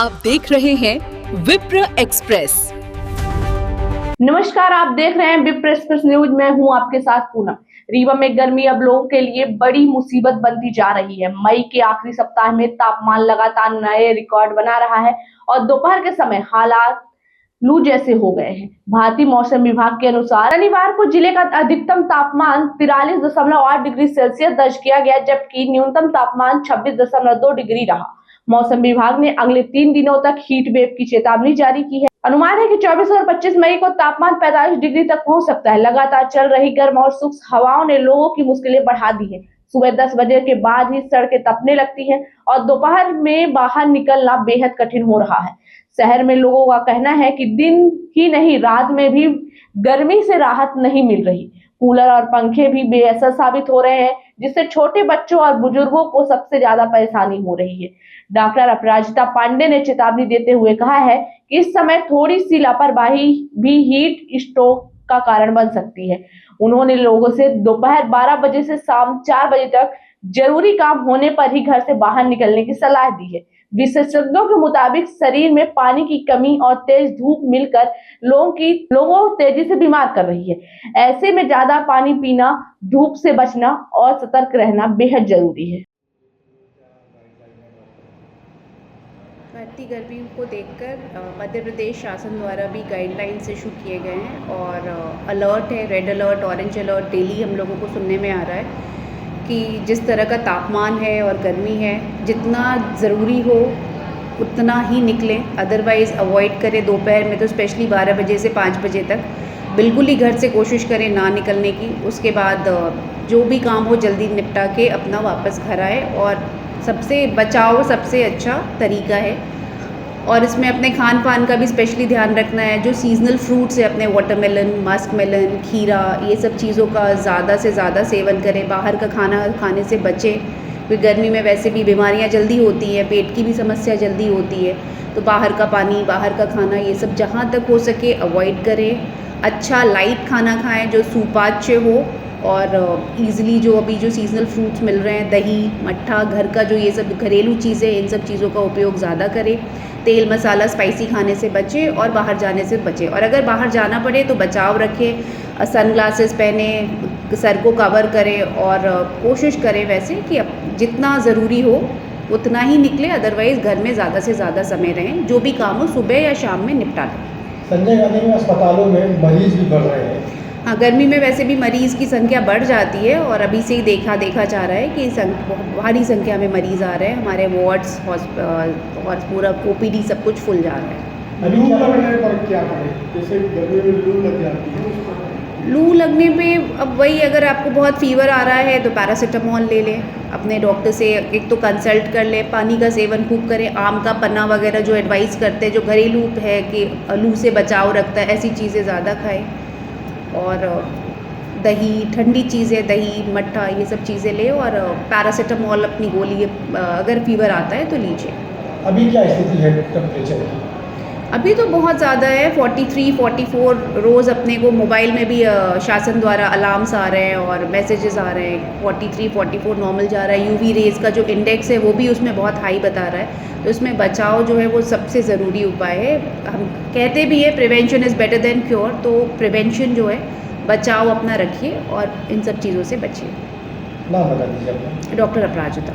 आप देख रहे हैं विप्र एक्सप्रेस। नमस्कार, आप देख रहे हैं विप्र एक्सप्रेस न्यूज। मैं हूं आपके साथ पूनम। रीवा में गर्मी अब लोगों के लिए बड़ी मुसीबत बनती जा रही है। मई के आखिरी सप्ताह में तापमान लगातार नए रिकॉर्ड बना रहा है और दोपहर के समय हालात लू जैसे हो गए हैं। भारतीय मौसम विभाग के अनुसार शनिवार को जिले का अधिकतम तापमान 43.8 डिग्री सेल्सियस दर्ज किया गया, जबकि न्यूनतम तापमान 26.2 डिग्री रहा। मौसम विभाग ने अगले 3 दिनों तक हीट वेव की चेतावनी जारी की है। अनुमान है कि 24 और 25 मई को तापमान 45 डिग्री तक पहुंच सकता है। लगातार चल रही गर्म और शुष्क हवाओं ने लोगों की मुश्किलें बढ़ा दी है। सुबह 10 बजे के बाद ही सड़कें तपने लगती हैं और दोपहर में बाहर निकलना बेहद कठिन हो रहा है। शहर में लोगों का कहना है कि दिन ही नहीं, रात में भी गर्मी से राहत नहीं मिल रही। कूलर और पंखे भी बेअसर साबित हो रहे हैं, जिससे छोटे बच्चों और बुजुर्गों को सबसे ज्यादा परेशानी हो रही है। डॉक्टर अपराजिता पांडे ने चेतावनी देते हुए कहा है कि इस समय थोड़ी सी लापरवाही भी हीट स्ट्रोक का कारण बन सकती है। उन्होंने लोगों से दोपहर 12 बजे से शाम 4 बजे तक जरूरी काम होने पर ही घर से बाहर निकलने की सलाह दी है। विशेषज्ञों के मुताबिक शरीर में पानी की कमी और तेज धूप मिलकर लोगों तेजी से बीमार कर रही है। ऐसे में ज्यादा पानी पीना, धूप से बचना और सतर्क रहना बेहद जरूरी है। बढ़ती गर्मी को देखकर मध्य प्रदेश शासन द्वारा भी गाइडलाइंस इशू किए गए हैं और अलर्ट है, red alert, orange alert daily हम लोगों को सुनने में आ रहा है कि जिस तरह का तापमान है और गर्मी है, जितना ज़रूरी हो उतना ही निकलें, अदरवाइज़ अवॉइड करें। दोपहर में तो स्पेशली 12 बजे से 5 बजे तक बिल्कुल ही घर से कोशिश करें ना निकलने की। उसके बाद जो भी काम हो जल्दी निपटा के अपना वापस घर आए और सबसे बचाव सबसे अच्छा तरीका है। और इसमें अपने खान पान का भी स्पेशली ध्यान रखना है। जो सीजनल फ्रूट्स है, अपने वाटरमेलन, मस्क मेलन, खीरा, ये सब चीज़ों का ज़्यादा से ज़्यादा सेवन करें। बाहर का खाना खाने से बचें, क्योंकि गर्मी में वैसे भी बीमारियां जल्दी होती हैं, पेट की भी समस्या जल्दी होती है। तो बाहर का पानी, बाहर का खाना, ये सब जहाँ तक हो सके अवॉइड करें। अच्छा लाइट खाना खाएँ जो सुपाच्य हो और ईज़िली जो अभी जो सीजनल फ्रूट्स मिल रहे हैं, दही, मट्ठा, घर का जो ये सब घरेलू चीज़ें, इन सब चीज़ों का उपयोग ज़्यादा करें। तेल मसाला स्पाइसी खाने से बचें और बाहर जाने से बचें। और अगर बाहर जाना पड़े तो बचाव रखें, सनग्लासेस पहने, सर को कवर करें और कोशिश करें वैसे कि जितना ज़रूरी हो उतना ही निकले, अदरवाइज़ घर में ज़्यादा से ज़्यादा समय रहें। जो भी काम हो सुबह या शाम में निपटा लें। संजय गांधी में अस्पतालों में मरीज भी बढ़ रहे हैं। हाँ, गर्मी में वैसे भी मरीज़ की संख्या बढ़ जाती है और अभी से ही देखा जा रहा है कि भारी संख्या में मरीज़ आ रहे हैं। हमारे वार्ड्स और पूरा OPD सब कुछ फुल जा रहा है। अभी लू लगने पर क्या करें? जैसे गर्मी में लू लग जाती है। लू लगने पे अब वही, अगर आपको बहुत फीवर आ रहा है तो पैरासीटामोल ले लें, अपने डॉक्टर से एक तो कंसल्ट कर लें। पानी का सेवन खूब करें, आम का पन्ना वगैरह जो एडवाइस करते हैं, जो घरेलू है कि लू से बचाव रखता है, ऐसी चीज़ें ज़्यादा खाएँ। और दही, ठंडी चीज़ें, दही, मट्ठा, ये सब चीज़ें ले और पैरासीटामोल अपनी गोली अगर फीवर आता है तो लीजिए। अभी क्या स्थिति है टेम्परेचर की? अभी तो बहुत ज़्यादा है, 43, 44 रोज़ अपने को मोबाइल में भी शासन द्वारा अलार्म्स आ रहे हैं और मैसेजेस आ रहे हैं। 43, 44 नॉर्मल जा रहा है। UV रेज़ का जो इंडेक्स है वो भी उसमें बहुत हाई बता रहा है। तो इसमें बचाव जो है वो सबसे ज़रूरी उपाय है। हम कहते भी है prevention is better than cure, तो प्रिवेंशन जो है, बचाव अपना रखिए और इन सब चीज़ों से बचिए। नाम बता दीजिए अपना। डॉक्टर अपराजिता।